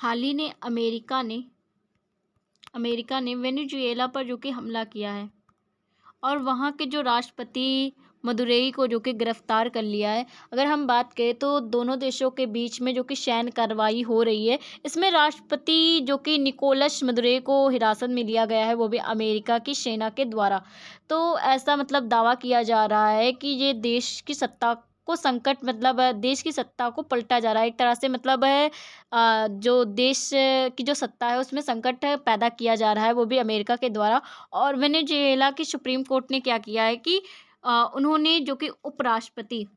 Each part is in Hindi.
हाल ही ने अमेरिका ने वेनेजुएला पर जो कि हमला किया है और वहाँ के जो राष्ट्रपति मदुरई को जो कि गिरफ्तार कर लिया है। अगर हम बात करें तो दोनों देशों के बीच में जो कि सैन्य कार्रवाई हो रही है, इसमें राष्ट्रपति जो कि निकोलस मदुरई को हिरासत में लिया गया है, वो भी अमेरिका की सेना के द्वारा। तो ऐसा मतलब दावा किया जा रहा है कि ये देश की सत्ता को संकट मतलब देश की सत्ता को पलटा जा रहा है एक तरह से, मतलब है जो देश की जो सत्ता है उसमें संकट पैदा किया जा रहा है, वो भी अमेरिका के द्वारा। और वेनेजुएला की सुप्रीम कोर्ट ने क्या किया है कि उन्होंने जो कि उपराष्ट्रपति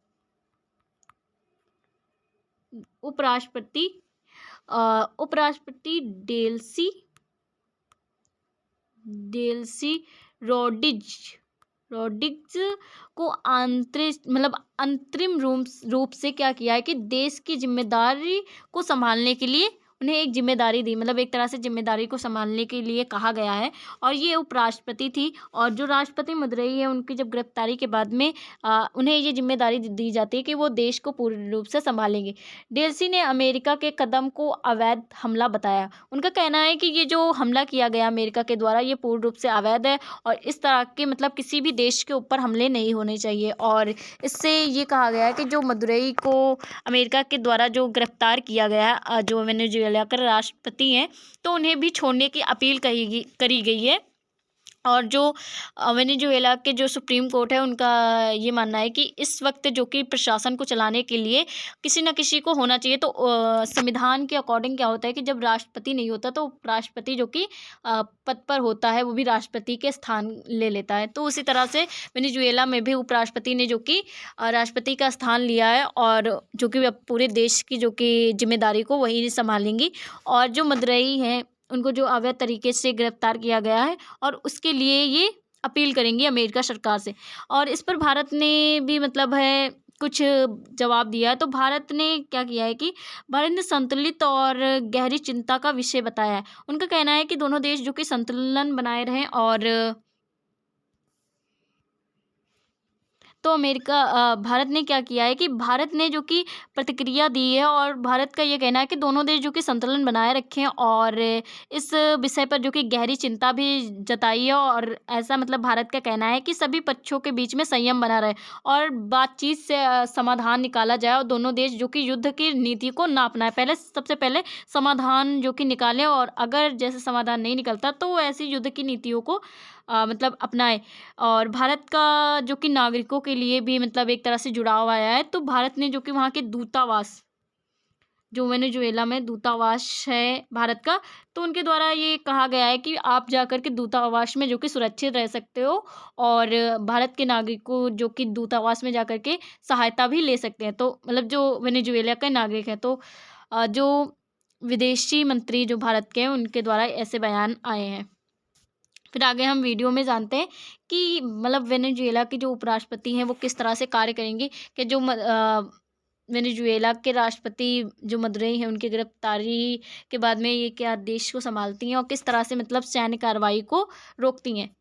उपराष्ट्रपति डेल्सी रोड्रिग्ज को अंतरिम रूप से क्या किया है कि देश की जिम्मेदारी को संभालने के लिए उन्हें एक जिम्मेदारी दी, मतलब एक तरह से जिम्मेदारी को संभालने के लिए कहा गया है। और ये उपराष्ट्रपति थी, और जो राष्ट्रपति मदुरई है उनकी जब गिरफ्तारी के बाद में उन्हें ये जिम्मेदारी दी जाती है कि वो देश को पूर्ण रूप से संभालेंगे। डेल्सी ने अमेरिका के कदम को अवैध हमला बताया। उनका कहना है कि ये जो हमला किया गया अमेरिका के द्वारा ये पूर्ण रूप से अवैध है और इस तरह के मतलब किसी भी देश के ऊपर हमले नहीं होने चाहिए। और इससे ये कहा गया है कि जो मदुरई को अमेरिका के द्वारा जो गिरफ्तार किया गया है, जो वेनेजुएला के राष्ट्रपति हैं, तो उन्हें भी छोड़ने की अपील करी गई है। और जो वेनेजुएला के जो सुप्रीम कोर्ट है उनका ये मानना है कि इस वक्त जो कि प्रशासन को चलाने के लिए किसी न किसी को होना चाहिए। तो संविधान के अकॉर्डिंग क्या होता है कि जब राष्ट्रपति नहीं होता तो राष्ट्रपति जो कि पद पर होता है वो भी राष्ट्रपति के स्थान ले लेता है। तो उसी तरह से वेनेजुएला में भी उपराष्ट्रपति ने जो कि राष्ट्रपति का स्थान लिया है और जो कि अब पूरे देश की जो कि जिम्मेदारी को वही संभालेंगी। और जो मदुरई हैं उनको जो अवैध तरीके से गिरफ्तार किया गया है और उसके लिए ये अपील करेंगी अमेरिका सरकार से। और इस पर भारत ने भी मतलब है कुछ जवाब दिया है। तो भारत ने क्या किया है कि भारत ने संतुलित और गहरी चिंता का विषय बताया है। उनका कहना है कि दोनों देश जो कि संतुलन बनाए रहें। और तो भारत ने क्या किया है कि भारत ने जो कि प्रतिक्रिया दी है और भारत का ये कहना है कि दोनों देश जो कि संतुलन बनाए रखें और इस विषय पर जो कि गहरी चिंता भी जताई है। और ऐसा मतलब भारत का कहना है कि सभी पक्षों के बीच में संयम बना रहे और बातचीत से समाधान निकाला जाए और दोनों देश जो कि युद्ध की नीति को ना अपनाए। सबसे पहले समाधान जो कि निकालें और अगर जैसे समाधान नहीं निकलता तो वो ऐसी युद्ध की नीतियों को मतलब अपनाए। और भारत का जो कि नागरिकों के लिए भी मतलब एक तरह से जुड़ाव आया है। तो भारत ने जो कि वहाँ के दूतावास, जो वेनेजुएला में दूतावास है भारत का, तो उनके द्वारा ये कहा गया है कि आप जाकर के दूतावास में जो कि सुरक्षित रह सकते हो और भारत के नागरिकों जो कि दूतावास में जाकर के सहायता भी ले सकते हैं। तो मतलब जो वेनेजुएला के नागरिक हैं, तो जो विदेशी मंत्री जो भारत के हैं उनके द्वारा ऐसे बयान आए हैं। फिर आगे हम वीडियो में जानते हैं कि मतलब वेनेजुएला के जो उपराष्ट्रपति हैं वो किस तरह से कार्य करेंगे, कि जो वेनेजुएला के राष्ट्रपति जो मदुरई हैं उनकी गिरफ्तारी के बाद में ये क्या देश को संभालती हैं और किस तरह से मतलब सैन्य कार्रवाई को रोकती हैं।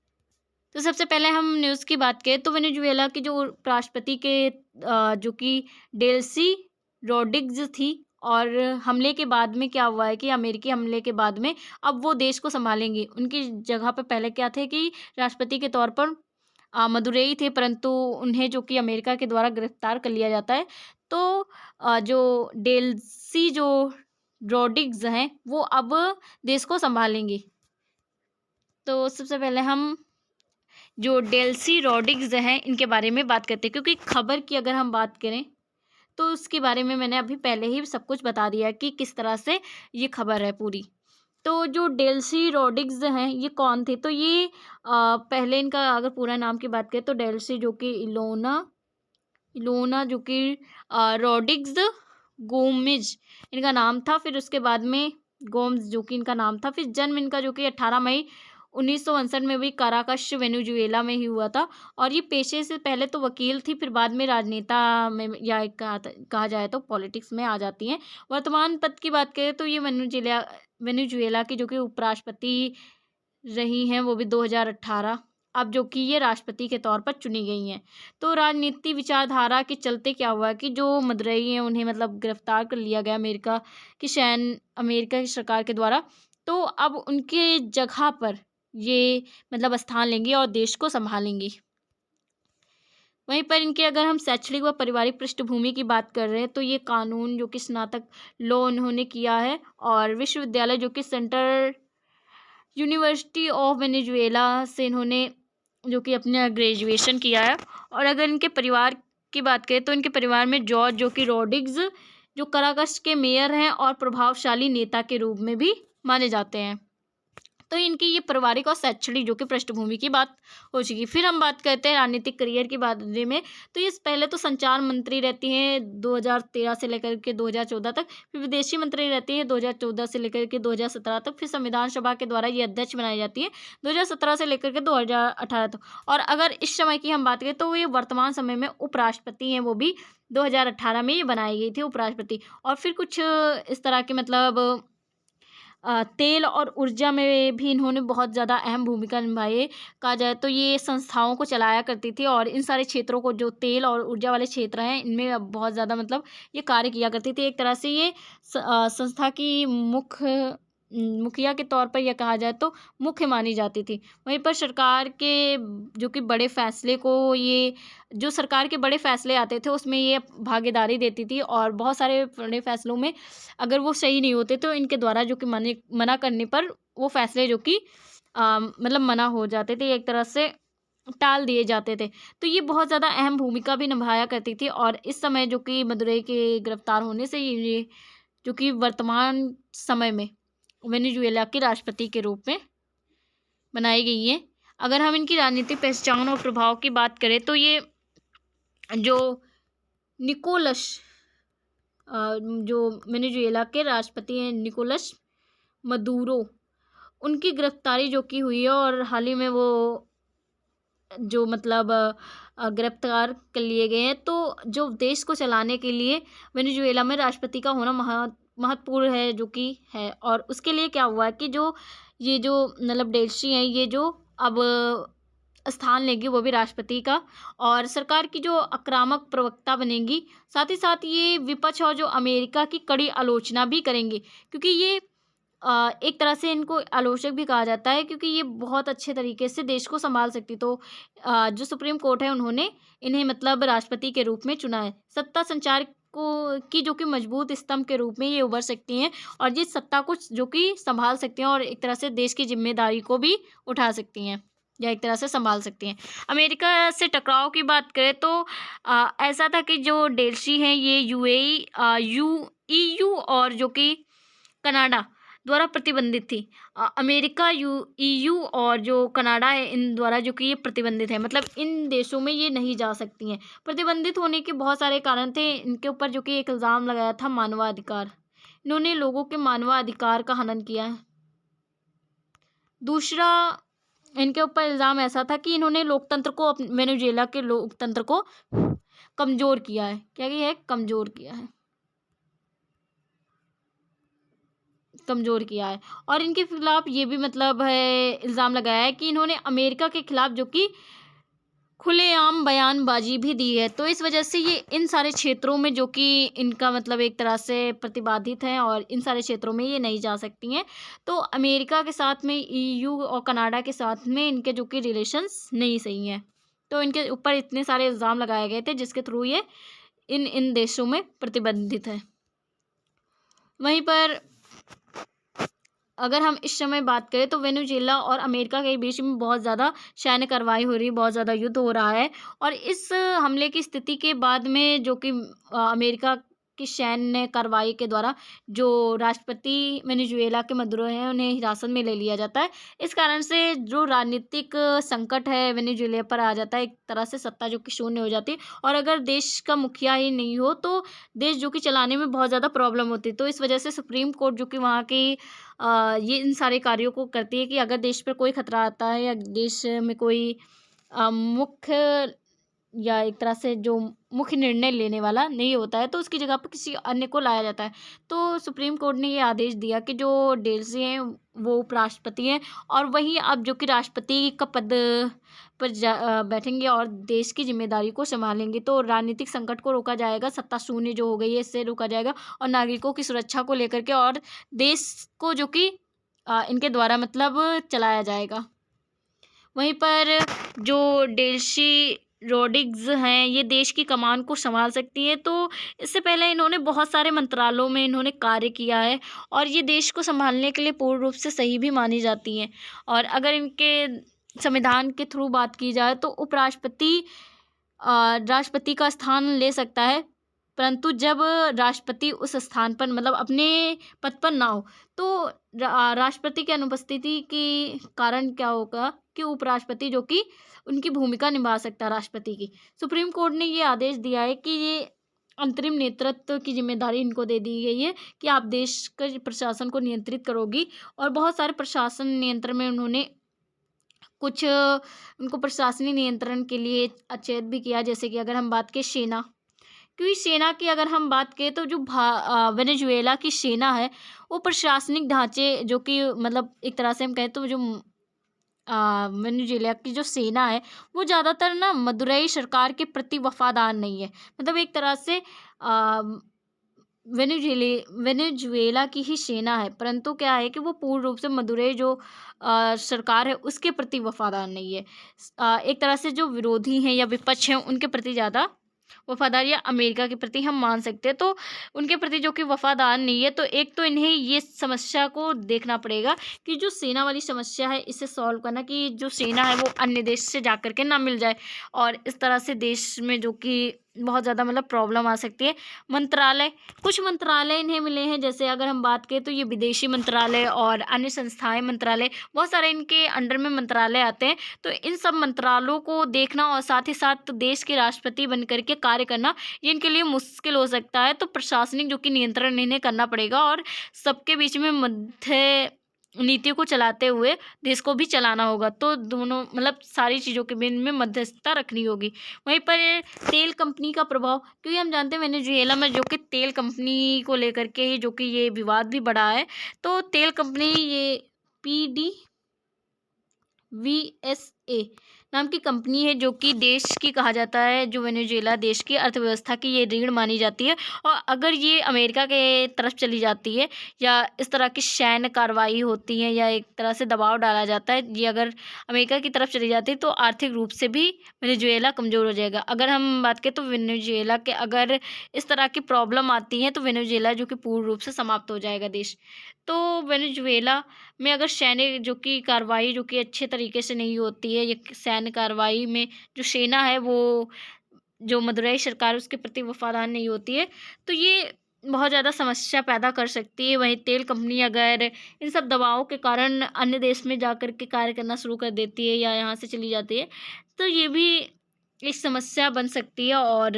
तो सबसे पहले हम न्यूज़ की बात करें तो वेनेजुएला की जो राष्ट्रपति के जो कि डेल्सी रोड्रिग्ज थी, और हमले के बाद में क्या हुआ है कि अमेरिकी हमले के बाद में अब वो देश को संभालेंगी। उनकी जगह पे पहले क्या थे कि राष्ट्रपति के तौर पर मदुरई थे, परंतु उन्हें जो कि अमेरिका के द्वारा गिरफ्तार कर लिया जाता है। तो जो डेल्सी जो रोड्रिग्ज हैं वो अब देश को संभालेंगी। तो सबसे पहले हम जो डेल्सी रोड्रिग्ज हैं इनके बारे में बात करते हैं, क्योंकि खबर की अगर हम बात करें तो उसके बारे में मैंने अभी पहले ही सब कुछ बता दिया कि किस तरह से ये खबर है पूरी। तो जो डेल्सी रोड्रिग्ज हैं ये कौन थे, तो ये पहले इनका अगर पूरा नाम की बात करें तो डेल्सी जो कि इलोना जो कि रोड्रिग्ज गोमेज इनका नाम था। फिर उसके बाद में गोम्स जो कि इनका नाम था। फिर जन्म इनका जो कि 18 मई 1959 में भी काराकश वेनेजुएला में ही हुआ था। और ये पेशे से पहले तो वकील थी, फिर बाद में राजनेता में या एक कहा जाए तो पॉलिटिक्स में आ जाती हैं। वर्तमान पद की बात करें तो ये वेनेजुएला की जो कि उपराष्ट्रपति रही हैं, वो भी 2018 अब जो कि ये राष्ट्रपति के तौर पर चुनी गई हैं। तो राजनीति विचारधारा के चलते क्या हुआ कि जो मदुरई हैं उन्हें मतलब गिरफ्तार कर लिया गया अमेरिका की सरकार के द्वारा। तो अब उनके जगह पर ये मतलब स्थान लेंगी और देश को संभालेंगी। वहीं पर इनके अगर हम शैक्षणिक व पारिवारिक पृष्ठभूमि की बात कर रहे हैं तो ये कानून जो कि स्नातक लॉ उन्होंने किया है और विश्वविद्यालय जो कि सेंट्रल यूनिवर्सिटी ऑफ वेनेजुएला से इन्होंने जो कि अपना ग्रेजुएशन किया है। और अगर इनके परिवार की बात करें तो इनके परिवार में जॉर्ज जो कि रोड्रिग्स जो कराकस के मेयर हैं और प्रभावशाली नेता के रूप में भी माने जाते हैं। तो इनकी ये पारिवारिक और शैक्षणिक जो कि पृष्ठभूमि की बात हो चुकी। फिर हम बात करते हैं राजनीतिक करियर के बारे में। तो ये पहले तो संचार मंत्री रहती हैं 2013 से लेकर के 2014 तक, फिर विदेशी मंत्री रहती हैं 2014 से लेकर के 2017 तक, फिर संविधान सभा के द्वारा ये अध्यक्ष बनाई जाती है 2017 से लेकर के 2018 तक। और अगर इस समय की हम बात करें तो ये वर्तमान समय में उपराष्ट्रपति हैं, वो भी 2018 में ये बनाई गई थी उपराष्ट्रपति। और फिर कुछ इस तरह के मतलब तेल और ऊर्जा में भी इन्होंने बहुत ज़्यादा अहम भूमिका निभाई है। कहा जाए तो ये संस्थाओं को चलाया करती थी और इन सारे क्षेत्रों को जो तेल और ऊर्जा वाले क्षेत्र हैं इनमें अब बहुत ज़्यादा मतलब ये कार्य किया करती थी। एक तरह से ये संस्था की मुखिया के तौर पर यह कहा जाए तो मुख्य मानी जाती थी। वहीं पर सरकार के जो कि बड़े फैसले को ये जो सरकार के बड़े फैसले आते थे उसमें ये भागीदारी देती थी और बहुत सारे बड़े फैसलों में अगर वो सही नहीं होते तो इनके द्वारा जो कि मना करने पर वो फैसले जो कि मतलब मना हो जाते थे, एक तरह से टाल दिए जाते थे। तो ये बहुत ज़्यादा अहम भूमिका भी निभाया करती थी। और इस समय जो कि मदुरई के गिरफ्तार होने से ये जो कि वर्तमान समय में वेनेजुएला के राष्ट्रपति के रूप में बनाई गई है। अगर हम इनकी राजनीतिक पहचान और प्रभाव की बात करें तो ये जो निकोलस जो वेनेजुएला के राष्ट्रपति हैं निकोलस मदुरो, उनकी गिरफ्तारी जो कि हुई है और हाल ही में वो जो मतलब गिरफ्तार कर लिए गए हैं। तो जो देश को चलाने के लिए वेनेजुएला में राष्ट्रपति का होना महत्वपूर्ण है जो कि है। और उसके लिए क्या हुआ है कि ये जो मतलब डेल्सी हैं ये जो अब स्थान लेंगी वो भी राष्ट्रपति का और सरकार की जो आक्रामक प्रवक्ता बनेंगी, साथ ही साथ ये विपक्ष और जो अमेरिका की कड़ी आलोचना भी करेंगे क्योंकि ये एक तरह से इनको आलोचक भी कहा जाता है क्योंकि ये बहुत अच्छे तरीके से देश को संभाल सकती। तो जो सुप्रीम कोर्ट है उन्होंने इन्हें मतलब राष्ट्रपति के रूप में चुना है। सत्ता संचार को की जो कि मजबूत स्तंभ के रूप में ये उभर सकती हैं और जिस सत्ता को जो कि संभाल सकती हैं और एक तरह से देश की जिम्मेदारी को भी उठा सकती हैं या एक तरह से संभाल सकती हैं। अमेरिका से टकराव की बात करें तो ऐसा था कि जो डेल्सी हैं ये EU और जो कि कनाडा द्वारा प्रतिबंधित थी। अमेरिका EU और जो कनाडा है इन द्वारा जो कि ये प्रतिबंधित है, मतलब इन देशों में ये नहीं जा सकती हैं। प्रतिबंधित होने के बहुत सारे कारण थे। इनके ऊपर जो कि एक इल्ज़ाम लगाया था मानवाधिकार, इन्होंने लोगों के मानवाधिकार का हनन किया है। दूसरा इनके ऊपर इल्ज़ाम ऐसा था कि इन्होंने लोकतंत्र को वेनेजुएला के लोकतंत्र को कमज़ोर किया है। क्या किया है? कमज़ोर किया है। और इनके खिलाफ ये भी मतलब है इल्ज़ाम लगाया है कि इन्होंने अमेरिका के खिलाफ जो कि खुलेआम बयानबाजी भी दी है। तो इस वजह से ये इन सारे क्षेत्रों में जो कि इनका मतलब एक तरह से प्रतिबंधित हैं और इन सारे क्षेत्रों में ये नहीं जा सकती हैं। तो अमेरिका के साथ में EU और कनाडा के साथ में इनके जो कि रिलेशंस नहीं सही हैं। तो इनके ऊपर इतने सारे इल्ज़ाम लगाए गए थे जिसके थ्रू ये इन देशों में प्रतिबंधित है। वहीं पर अगर हम इस समय बात करें तो वेनेजुएला और अमेरिका के बीच में बहुत ज़्यादा सैन्य कार्रवाई हो रही है, बहुत ज़्यादा युद्ध हो रहा है। और इस हमले की स्थिति के बाद में जो कि अमेरिका की सैन्य कार्रवाई के द्वारा जो राष्ट्रपति वेनेजुएला के मदुरो हैं उन्हें हिरासत में ले लिया जाता है। इस कारण से जो राजनीतिक संकट है वेनेजुएला पर आ जाता है, एक तरह से सत्ता जो कि शून्य हो जाती है। और अगर देश का मुखिया ही नहीं हो तो देश जो कि चलाने में बहुत ज़्यादा प्रॉब्लम होती है। तो इस वजह से सुप्रीम कोर्ट जो कि वहाँ की ये इन सारे कार्यों को करती है कि अगर देश पर कोई खतरा आता है या देश में कोई मुख्य या एक तरह से जो मुख्य निर्णय लेने वाला नहीं होता है, तो उसकी जगह पर किसी अन्य को लाया जाता है। तो सुप्रीम कोर्ट ने ये आदेश दिया कि जो डेल्सी हैं वो उपराष्ट्रपति हैं, और वहीं अब जो कि राष्ट्रपति का पद पर बैठेंगे और देश की जिम्मेदारी को संभालेंगे। तो राजनीतिक संकट को रोका जाएगा, सत्ता शून्य जो हो गई है इससे रोका जाएगा, और नागरिकों की सुरक्षा को लेकर के और देश को जो कि इनके द्वारा मतलब चलाया जाएगा। वहीं पर जो डेल्सी रोड्रिग्स हैं ये देश की कमान को संभाल सकती हैं। तो इससे पहले इन्होंने बहुत सारे मंत्रालयों में इन्होंने कार्य किया है, और ये देश को संभालने के लिए पूर्ण रूप से सही भी मानी जाती हैं। और अगर इनके संविधान के थ्रू बात की जाए तो उपराष्ट्रपति राष्ट्रपति का स्थान ले सकता है, परंतु जब राष्ट्रपति उस स्थान पर मतलब अपने पद पर ना हो, तो राष्ट्रपति की अनुपस्थिति के कारण क्या होगा कि उपराष्ट्रपति जो कि उनकी भूमिका निभा सकता है राष्ट्रपति की। सुप्रीम कोर्ट ने ये आदेश दिया है कि ये अंतरिम नेतृत्व की जिम्मेदारी इनको दे दी गई है कि आप देश के प्रशासन को नियंत्रित करोगी, और बहुत सारे प्रशासन नियंत्रण में उन्होंने कुछ उनको प्रशासनिक नियंत्रण के लिए अचेत भी किया। जैसे कि अगर हम बात करें सेना, क्योंकि सेना की अगर हम बात करें तो जो वेनेजुएला की सेना है वो प्रशासनिक ढांचे जो कि मतलब एक तरह से हम कहें तो जो वेनेजुएला की जो सेना है वो ज़्यादातर ना मदुरई सरकार के प्रति वफादार नहीं है। मतलब एक तरह से वेनेजुएला की ही सेना है, परंतु क्या है कि वो पूर्ण रूप से मदुरई जो सरकार है उसके प्रति वफादार नहीं है। एक तरह से जो विरोधी हैं या विपक्ष हैं उनके प्रति ज़्यादा वफादार, या अमेरिका के प्रति हम मान सकते हैं, तो उनके प्रति जो कि वफादार नहीं है। तो एक तो इन्हें ये समस्या को देखना पड़ेगा कि जो सेना वाली समस्या है इसे सॉल्व करना, कि जो सेना है वो अन्य देश से जा कर के ना मिल जाए, और इस तरह से देश में जो कि बहुत ज़्यादा मतलब प्रॉब्लम आ सकती है। मंत्रालय, कुछ मंत्रालय इन्हें मिले हैं, जैसे अगर हम बात करें तो ये विदेशी मंत्रालय और अन्य संस्थाएं मंत्रालय, बहुत सारे इनके अंडर में मंत्रालय आते हैं। तो इन सब मंत्रालयों को देखना और साथ ही साथ देश के राष्ट्रपति बन करके कार्य करना ये इनके लिए मुश्किल हो सकता है। तो प्रशासनिक जो कि नियंत्रण इन्हें करना पड़ेगा, और सबके बीच में मध्य नीतियों को चलाते हुए देश को भी चलाना होगा। तो दोनों मतलब सारी चीज़ों के बीच में मध्यस्थता रखनी होगी। वहीं पर तेल कंपनी का प्रभाव, क्योंकि हम जानते हैं वेनेजुएला में जो कि तेल कंपनी को लेकर के ही जो कि ये विवाद भी बढ़ा है। तो तेल कंपनी ये PDVSA नाम की कंपनी है जो कि देश की कहा जाता है, जो वेनेजुएला देश की अर्थव्यवस्था की ये रीढ़ मानी जाती है। और अगर ये अमेरिका के तरफ चली जाती है या इस तरह की सैन्य कार्रवाई होती है या एक तरह से दबाव डाला जाता है, ये अगर अमेरिका की तरफ चली जाती है तो आर्थिक रूप से भी वेनेजुएला कमज़ोर हो जाएगा। अगर हम बात करें तो वेनेजुएला के अगर इस तरह की प्रॉब्लम आती है तो वेनेजुएला जो कि पूर्ण रूप से समाप्त हो जाएगा देश। तो वेनेजुएला में अगर सैन्य जो कि कार्रवाई जो कि अच्छे तरीके से नहीं होती है, या सैन्य कार्रवाई में जो सेना है वो जो मदुरई सरकार उसके प्रति वफादार नहीं होती है, तो ये बहुत ज़्यादा समस्या पैदा कर सकती है। वहीं तेल कंपनी अगर इन सब दबावों के कारण अन्य देश में जाकर के कार्य करना शुरू कर देती है या यहाँ से चली जाती है, तो ये भी एक समस्या बन सकती है। और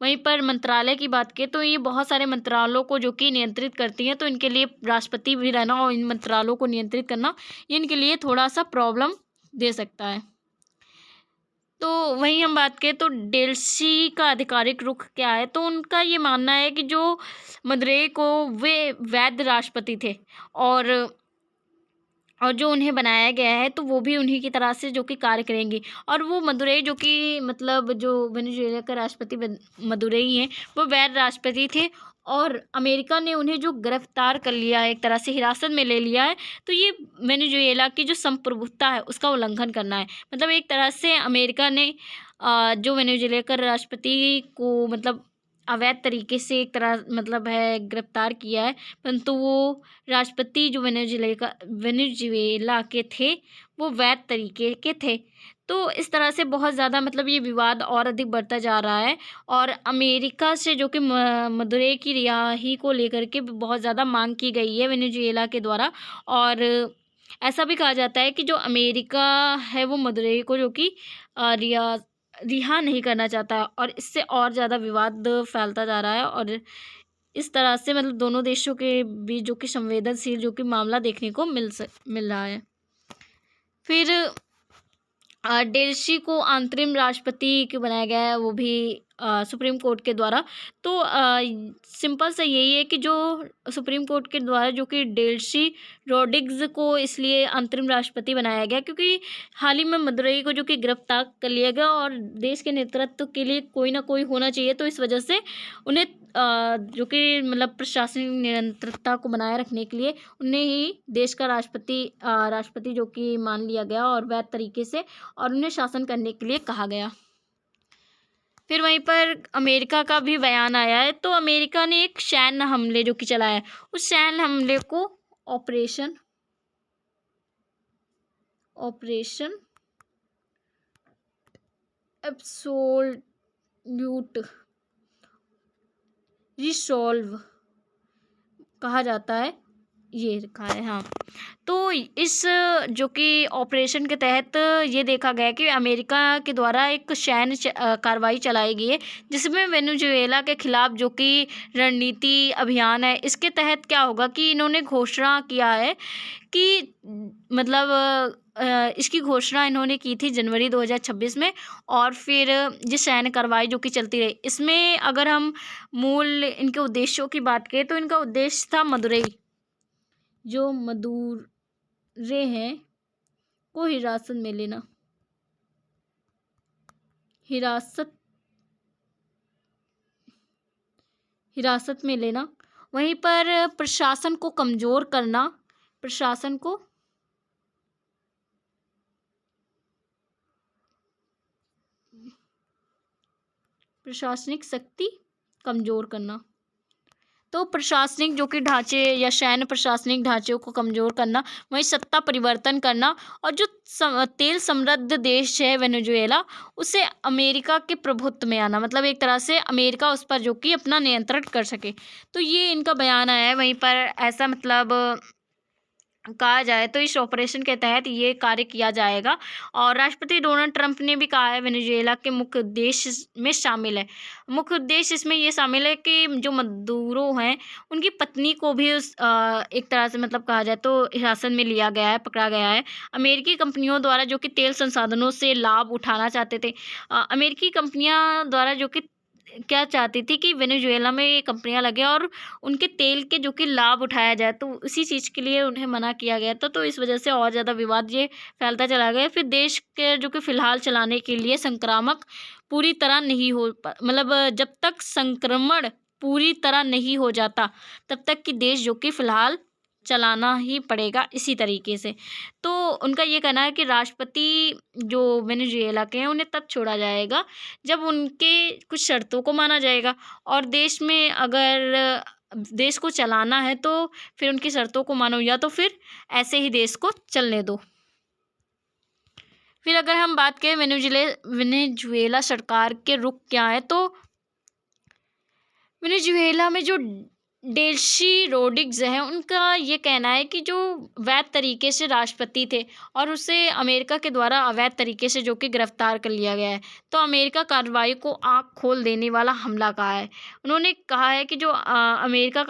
वहीं पर मंत्रालय की बात करें तो ये बहुत सारे मंत्रालयों को जो कि नियंत्रित करती हैं, तो इनके लिए राष्ट्रपति भी रहना और इन मंत्रालयों को नियंत्रित करना ये इनके लिए थोड़ा सा प्रॉब्लम दे सकता है। तो वहीं हम बात करें तो डेल्सी का आधिकारिक रुख क्या है, तो उनका ये मानना है कि जो मदुरई को वे वैध राष्ट्रपति थे, और जो उन्हें बनाया गया है तो वो भी उन्हीं की तरह से जो कि कार्य करेंगी। और वो मदुरई जो कि मतलब जो वेनेजुएला का राष्ट्रपति मदुरई हैं वो वैध राष्ट्रपति थे, और अमेरिका ने उन्हें जो गिरफ्तार कर लिया है, एक तरह से हिरासत में ले लिया है, तो ये वेनेजुएला की जो संप्रभुता है उसका उल्लंघन करना है। मतलब एक तरह से अमेरिका ने जो वेनेजुएला का राष्ट्रपति को मतलब अवैध तरीके से एक तरह मतलब है गिरफ्तार किया है, परंतु वो राष्ट्रपति जो वेनेजुएला के थे वो वैध तरीके के थे। तो इस तरह से बहुत ज़्यादा मतलब ये विवाद और अधिक बढ़ता जा रहा है, और अमेरिका से जो कि मदुरई की रिहाई को लेकर के बहुत ज़्यादा मांग की गई है वेनेजुएला के द्वारा। और ऐसा भी कहा जाता है कि जो अमेरिका है वो मदुरई को जो कि रिहा नहीं करना चाहता, और इससे और ज़्यादा विवाद फैलता जा रहा है। और इस तरह से मतलब दोनों देशों के बीच जो कि संवेदनशील जो कि मामला देखने को मिल रहा है। फिर डेल्सी को अंतरिम राष्ट्रपति क्यों बनाया गया है, वो भी सुप्रीम कोर्ट के द्वारा। तो सिंपल सा यही है कि जो सुप्रीम कोर्ट के द्वारा जो कि डेल्सी रोड्रिग्स को इसलिए अंतरिम राष्ट्रपति बनाया गया क्योंकि हाल ही में मदुरई को जो कि गिरफ्तार कर लिया गया और देश के नेतृत्व के लिए कोई ना कोई होना चाहिए, तो इस वजह से उन्हें जो कि मतलब प्रशासनिक निरंतरता को बनाए रखने के लिए उन्हें ही देश का राष्ट्रपति जो कि मान लिया गया और वैध तरीके से, और उन्हें शासन करने के लिए कहा गया। फिर वहीं पर अमेरिका का भी बयान आया है। तो अमेरिका ने एक सैन्य हमले जो कि चलाया है, उस सैन्य हमले को ऑपरेशन एब्सोल्यूट रिसॉल्व कहा जाता है, ये लिखा है। हाँ, तो इस जो कि ऑपरेशन के तहत ये देखा गया कि अमेरिका के द्वारा एक सैन्य कार्रवाई चलाई गई है जिसमें वेनेजुएला के खिलाफ जो कि रणनीति अभियान है, इसके तहत क्या होगा कि इन्होंने घोषणा किया है कि मतलब इसकी घोषणा इन्होंने की थी जनवरी 2026 में, और फिर ये सैन्य कार्रवाई जो कि चलती रही। इसमें अगर हम मूल इनके उद्देश्यों की बात करें तो इनका उद्देश्य था मदुरई जो मदुरे हैं को हिरासत में लेना, वहीं पर प्रशासन को कमज़ोर करना, प्रशासनिक शक्ति कमज़ोर करना। तो प्रशासनिक जो कि ढांचे या सैन्य प्रशासनिक ढांचे को कमज़ोर करना, वहीं सत्ता परिवर्तन करना, और जो तेल समृद्ध देश है वेनेजुएला उसे अमेरिका के प्रभुत्व में आना, मतलब एक तरह से अमेरिका उस पर जो कि अपना नियंत्रण कर सके। तो ये इनका बयान आया है। वहीं पर ऐसा मतलब कहा जाए तो इस ऑपरेशन के तहत ये कार्य किया जाएगा। और राष्ट्रपति डोनाल्ड ट्रंप ने भी कहा है वेनेजुएला के मुख्य उद्देश्य में शामिल है, मुख्य उद्देश्य इसमें ये शामिल है कि जो मदुरो हैं उनकी पत्नी को भी उस एक तरह से मतलब कहा जाए तो हिरासत में लिया गया है, पकड़ा गया है। अमेरिकी कंपनियों द्वारा जो कि तेल संसाधनों से लाभ उठाना चाहते थे, अमेरिकी कंपनियां द्वारा जो कि क्या चाहती थी कि वेनेजुएला में ये कंपनियां लगे और उनके तेल के जो कि लाभ उठाया जाए, तो उसी चीज़ के लिए उन्हें मना किया गया था। तो इस वजह से और ज़्यादा विवाद ये फैलता चला गया। फिर देश के जो कि फ़िलहाल चलाने के लिए संक्रामक पूरी तरह नहीं हो मतलब जब तक संक्रमण पूरी तरह नहीं हो जाता तब तक कि देश जो कि फ़िलहाल चलाना ही पड़ेगा इसी तरीके से। तो उनका ये कहना है कि राष्ट्रपति जो वेनेजुएला के हैं उन्हें तब छोड़ा जाएगा जब उनके कुछ शर्तों को माना जाएगा, और देश में अगर देश को चलाना है तो फिर उनकी शर्तों को मानो, या तो फिर ऐसे ही देश को चलने दो। फिर अगर हम बात करें वेनेजुएला सरकार के रुख क्या है, तो वेनेजुएला में जो डेल्सी रोड्रिग्स हैं उनका ये कहना है कि जो वैध तरीके से राष्ट्रपति थे और उसे अमेरिका के द्वारा अवैध तरीके से जो कि गिरफ्तार कर लिया गया है, तो अमेरिका कार्रवाई को आँख खोल देने वाला हमला कहा है। उन्होंने कहा है कि जो अमेरिका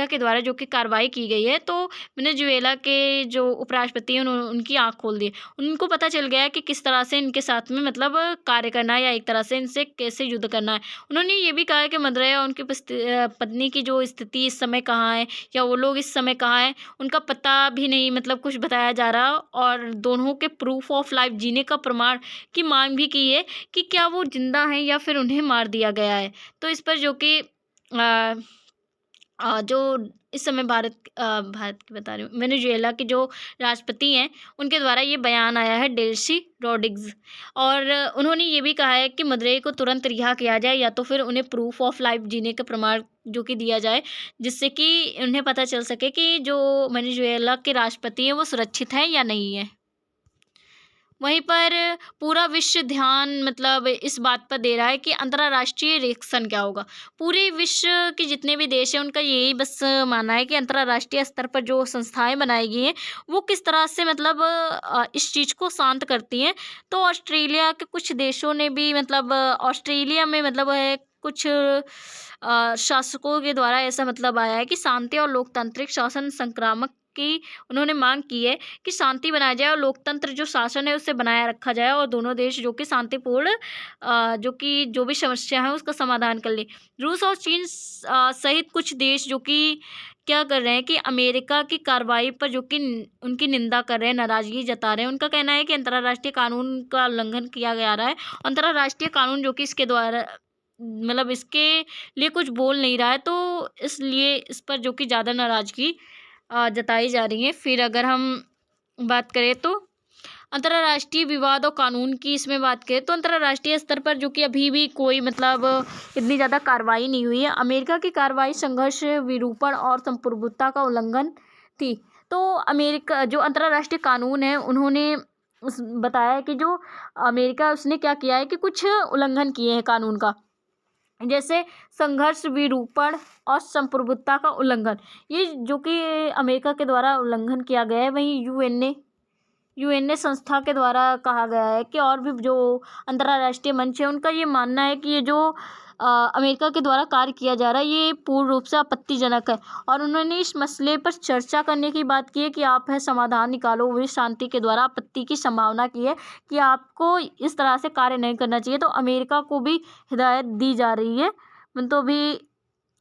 के द्वारा जो कि कार्रवाई की गई है, तो वेनेजुएला के जो उपराष्ट्रपति हैं उनकी आँख खोल दी। उनको पता चल गया है कि किस तरह से इनके साथ में मतलब कार्य करना है या एक तरह से इनसे कैसे युद्ध करना है। उन्होंने ये भी कहा है कि मदुरै और उनकी पत्नी की जो स्थिति इस समय कहाँ है या वो लोग इस समय कहाँ हैं उनका पता भी नहीं मतलब कुछ बताया जा रहा, और दोनों के प्रूफ ऑफ लाइफ जीने का प्रमाण की मांग भी की है कि क्या वो जिंदा हैं या फिर उन्हें मार दिया गया है। तो इस पर जो कि जो इस समय भारत की बता रही हूँ, वेनेजुएला के जो राष्ट्रपति हैं उनके द्वारा ये बयान आया है डेल्सी रोड्रिग्स, और उन्होंने ये भी कहा है कि मदुरै को तुरंत रिहा किया जाए या तो फिर उन्हें प्रूफ ऑफ लाइफ जीने का प्रमाण जो कि दिया जाए, जिससे कि उन्हें पता चल सके कि जो वेनेजुएला के राष्ट्रपति हैं वो सुरक्षित हैं या नहीं है। वहीं पर पूरा विश्व ध्यान मतलब इस बात पर दे रहा है कि अंतर्राष्ट्रीय रिएक्शन क्या होगा। पूरे विश्व के जितने भी देश हैं उनका यही बस मानना है कि अंतर्राष्ट्रीय स्तर पर जो संस्थाएं बनाई गई हैं वो किस तरह से मतलब इस चीज़ को शांत करती हैं। तो ऑस्ट्रेलिया के कुछ देशों ने भी मतलब ऑस्ट्रेलिया में मतलब है कुछ शासकों के द्वारा ऐसा मतलब आया है कि शांति और लोकतांत्रिक शासन संक्रामक कि उन्होंने मांग की है कि शांति बनाया जाए और लोकतंत्र जो शासन है उसे बनाए रखा जाए और दोनों देश जो कि शांतिपूर्ण जो कि जो भी समस्या है उसका समाधान कर ले। रूस और चीन सहित कुछ देश जो कि क्या कर रहे हैं कि अमेरिका की कार्रवाई पर जो कि उनकी निंदा कर रहे हैं, नाराजगी जता रहे हैं। उनका कहना है कि अंतर्राष्ट्रीय कानून का उल्लंघन किया जा रहा है। अंतर्राष्ट्रीय कानून जो कि इसके द्वारा मतलब इसके लिए कुछ बोल नहीं रहा है, तो इसलिए इस पर जो कि ज़्यादा नाराजगी जताई जा रही है। फिर अगर हम बात करें तो अंतर्राष्ट्रीय विवाद और कानून की इसमें बात करें तो अंतर्राष्ट्रीय स्तर पर जो कि अभी भी कोई मतलब इतनी ज़्यादा कार्रवाई नहीं हुई है। अमेरिका की कार्रवाई संघर्ष, विरूपण और संप्रभुता का उल्लंघन थी। तो अमेरिका जो अंतर्राष्ट्रीय कानून है उन्होंने उस बताया है कि जो अमेरिका उसने क्या किया है कि कुछ उल्लंघन किए हैं कानून का, जैसे संघर्ष, विरूपण और संप्रभुता का उल्लंघन, ये जो कि अमेरिका के द्वारा उल्लंघन किया गया है। वहीं यूएनए संस्था के द्वारा कहा गया है कि और भी जो अंतर्राष्ट्रीय मंच है उनका ये मानना है कि ये जो अमेरिका के द्वारा कार्य किया जा रहा है ये पूर्ण रूप से आपत्तिजनक है और उन्होंने इस मसले पर चर्चा करने की बात की है कि आप है समाधान निकालो, वे शांति के द्वारा आपत्ति की संभावना की है कि आपको इस तरह से कार्य नहीं करना चाहिए। तो अमेरिका को भी हिदायत दी जा रही है, तो अभी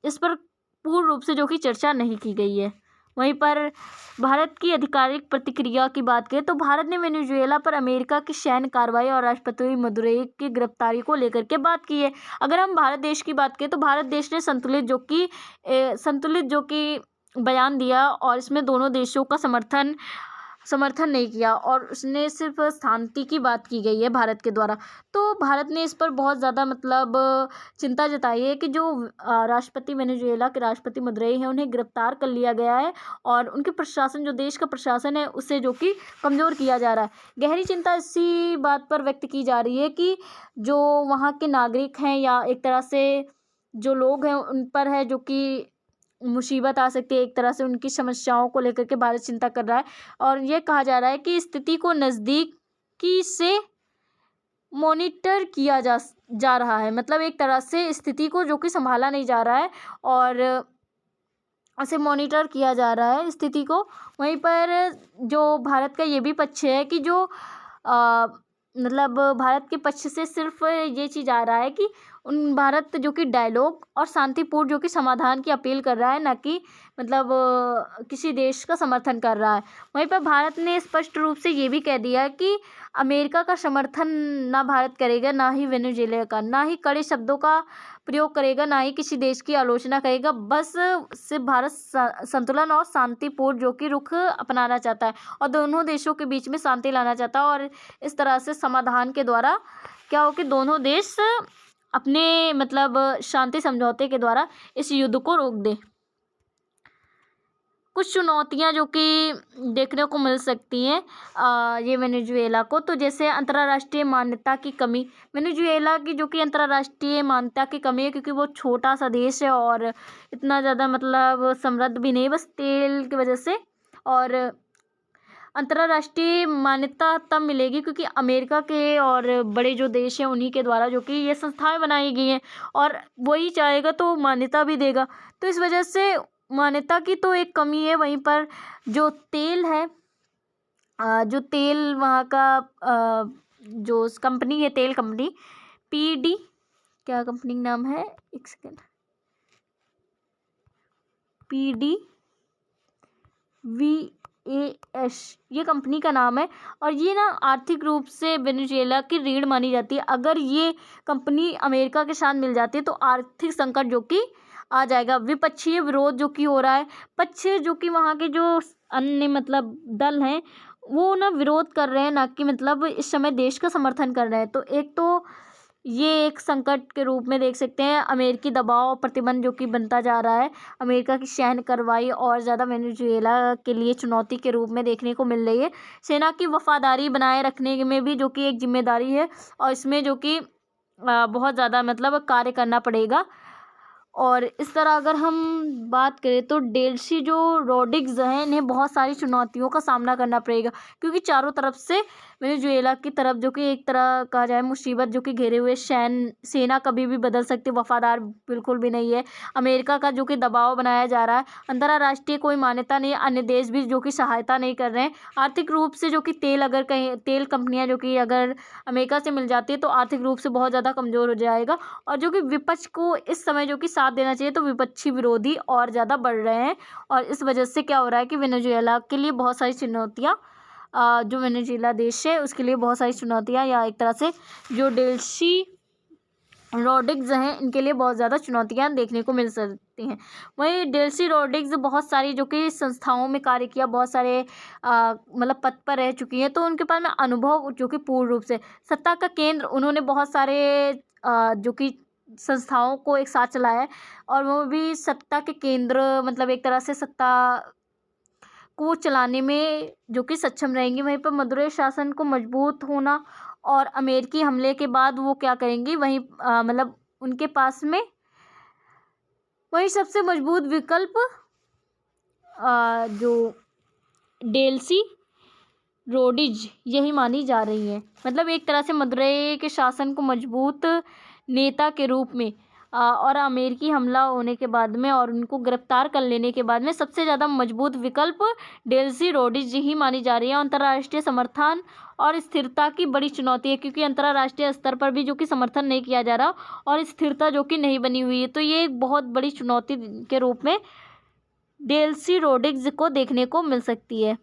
इस पर पूर्ण रूप से जो कि चर्चा नहीं की गई है। वहीं पर भारत की आधिकारिक प्रतिक्रिया की बात करें तो भारत ने वेनेजुएला पर अमेरिका की सैन्य कार्रवाई और राष्ट्रपति मदुरोई की गिरफ्तारी को लेकर के बात की है। अगर हम भारत देश की बात करें तो भारत देश ने संतुलित जो कि बयान दिया और इसमें दोनों देशों का समर्थन नहीं किया और उसने सिर्फ शांति की बात की गई है भारत के द्वारा। तो भारत ने इस पर बहुत ज़्यादा मतलब चिंता जताई है कि जो राष्ट्रपति वेनेजुएला के राष्ट्रपति मदुरोई हैं उन्हें गिरफ्तार कर लिया गया है और उनके प्रशासन, जो देश का प्रशासन है उसे जो कि कमज़ोर किया जा रहा है। गहरी चिंता इसी बात पर व्यक्त की जा रही है कि जो वहाँ के नागरिक हैं या एक तरह से जो लोग हैं उन पर है जो कि मुसीबत आ सकती है, एक तरह से उनकी समस्याओं को लेकर के भारत चिंता कर रहा है और ये कहा जा रहा है कि स्थिति को नज़दीकी से मॉनिटर किया जा रहा है। मतलब एक तरह से स्थिति को जो कि संभाला नहीं जा रहा है और उसे मॉनिटर किया जा रहा है स्थिति को। वहीं पर जो भारत का ये भी पक्ष है कि जो मतलब भारत के पक्ष से सिर्फ ये चीज़ आ रहा है कि भारत जो कि डायलॉग और शांतिपूर्ण जो कि समाधान की अपील कर रहा है, ना कि मतलब किसी देश का समर्थन कर रहा है। वहीं पर भारत ने स्पष्ट रूप से ये भी कह दिया है कि अमेरिका का समर्थन ना भारत करेगा, ना ही वेनेजुएला का, ना ही कड़े शब्दों का प्रयोग करेगा, ना ही किसी देश की आलोचना करेगा। बस सिर्फ भारत संतुलन और शांतिपूर्ण जो कि रुख अपनाना चाहता है और दोनों देशों के बीच में शांति लाना चाहता है और इस तरह से समाधान के द्वारा क्या हो कि दोनों देश अपने मतलब शांति समझौते के द्वारा इस युद्ध को रोक दे। कुछ चुनौतियां जो कि देखने को मिल सकती हैं ये वेनेजुएला को, तो जैसे अंतर्राष्ट्रीय मान्यता की कमी। वेनेजुएला की जो कि अंतर्राष्ट्रीय मान्यता की कमी है क्योंकि वो छोटा सा देश है और इतना ज़्यादा मतलब समृद्ध भी नहीं, बस तेल की वजह से। और अंतर्राष्ट्रीय मान्यता तब मिलेगी क्योंकि अमेरिका के और बड़े जो देश हैं उन्हीं के द्वारा जो कि ये संस्थाएं बनाई गई हैं और वही चाहेगा तो मान्यता भी देगा। तो इस वजह से मान्यता की तो एक कमी है। वहीं पर जो तेल है, जो तेल वहाँ का जो कंपनी है, तेल कंपनी पीडी, क्या कंपनी का नाम है, एक सेकेंड, PDVAS ये कंपनी का नाम है और ये ना आर्थिक रूप से वेनेजुएला की रीढ़ मानी जाती है। अगर ये कंपनी अमेरिका के साथ मिल जाती है तो आर्थिक संकट जो कि आ जाएगा। विपक्षीय विरोध जो कि हो रहा है, पक्ष जो कि वहाँ के जो अन्य मतलब दल हैं वो ना विरोध कर रहे हैं, ना कि मतलब इस समय देश का समर्थन कर रहे हैं। तो एक तो ये एक संकट के रूप में देख सकते हैं। अमेरिकी दबाव और प्रतिबंध जो कि बनता जा रहा है, अमेरिका की सैन्य कार्रवाई और ज़्यादा वेनेजुएला के लिए चुनौती के रूप में देखने को मिल रही है। सेना की वफादारी बनाए रखने में भी जो कि एक जिम्मेदारी है और इसमें जो कि बहुत ज़्यादा मतलब कार्य करना पड़ेगा। और इस तरह अगर हम बात करें तो डेल्सी जो रोड्रिग्स हैं, इन्हें बहुत सारी चुनौतियों का सामना करना पड़ेगा, क्योंकि चारों तरफ से वेनेजुएला की तरफ जो कि एक तरह कहा जाए मुसीबत जो कि घेरे हुए सेना कभी भी बदल सकती है, वफादार बिल्कुल भी नहीं है। अमेरिका का जो कि दबाव बनाया जा रहा है, अंतर्राष्ट्रीय कोई मान्यता नहीं है, अन्य देश भी जो कि सहायता नहीं कर रहे हैं। आर्थिक रूप से जो कि तेल कंपनियां जो कि अगर अमेरिका से मिल जाती है तो आर्थिक रूप से बहुत ज़्यादा कमज़ोर हो जाएगा। और जो कि विपक्ष को इस समय जो कि साथ देना चाहिए, तो विपक्षी विरोधी और ज़्यादा बढ़ रहे हैं। और इस वजह से क्या हो रहा है कि वेनेजुएला के लिए बहुत सारी चुनौतियाँ, जो वेनेजुएला देश है उसके लिए बहुत सारी चुनौतियाँ, या एक तरह से जो डेल्सी रोड्रिग्स हैं इनके लिए बहुत ज़्यादा चुनौतियाँ देखने को मिल सकती हैं। वहीं डेल्सी रोड्रिग्स बहुत सारी जो कि संस्थाओं में कार्य किया, बहुत सारे मतलब पद पर रह चुकी हैं, तो उनके पास में अनुभव जो कि पूर्ण रूप से सत्ता का केंद्र, उन्होंने बहुत सारे जो कि संस्थाओं को एक साथ चलाया है, और वो भी सत्ता के केंद्र मतलब एक तरह से सत्ता को चलाने में जो कि सक्षम रहेंगी। वहीं पर मदुरै शासन को मजबूत होना, और अमेरिकी हमले के बाद वो क्या करेंगी, वहीं मतलब उनके पास में वही सबसे मजबूत विकल्प जो डेल्सी रोड्रिग्स यही मानी जा रही है। मतलब एक तरह से मदुरै के शासन को मजबूत नेता के रूप में और अमेरिकी हमला होने के बाद में और उनको गिरफ्तार कर लेने के बाद में सबसे ज़्यादा मजबूत विकल्प डेल्सी रोड्रिग्स ही मानी जा रही है। अंतर्राष्ट्रीय समर्थन और स्थिरता की बड़ी चुनौती है, क्योंकि अंतर्राष्ट्रीय स्तर पर भी जो कि समर्थन नहीं किया जा रहा और स्थिरता जो कि नहीं बनी हुई है, तो ये एक बहुत बड़ी चुनौती के रूप में डेल्सी रोड्रिग्स को देखने को मिल सकती है।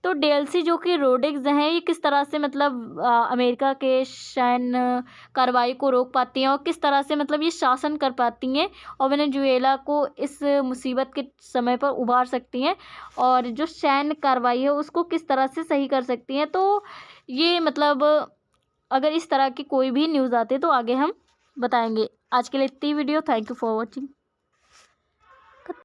तो डेल्सी जो कि रोड्रिग्स हैं, ये किस तरह से मतलब अमेरिका के सैन्य कार्रवाई को रोक पाती हैं, और किस तरह से मतलब ये शासन कर पाती हैं और वेनेजुएला को इस मुसीबत के समय पर उबार सकती हैं, और जो सैन्य कार्रवाई है उसको किस तरह से सही कर सकती हैं। तो ये मतलब अगर इस तरह की कोई भी न्यूज़ आती है तो आगे हम बताएंगे। आज के लिए इतनी video. Thank you for watching.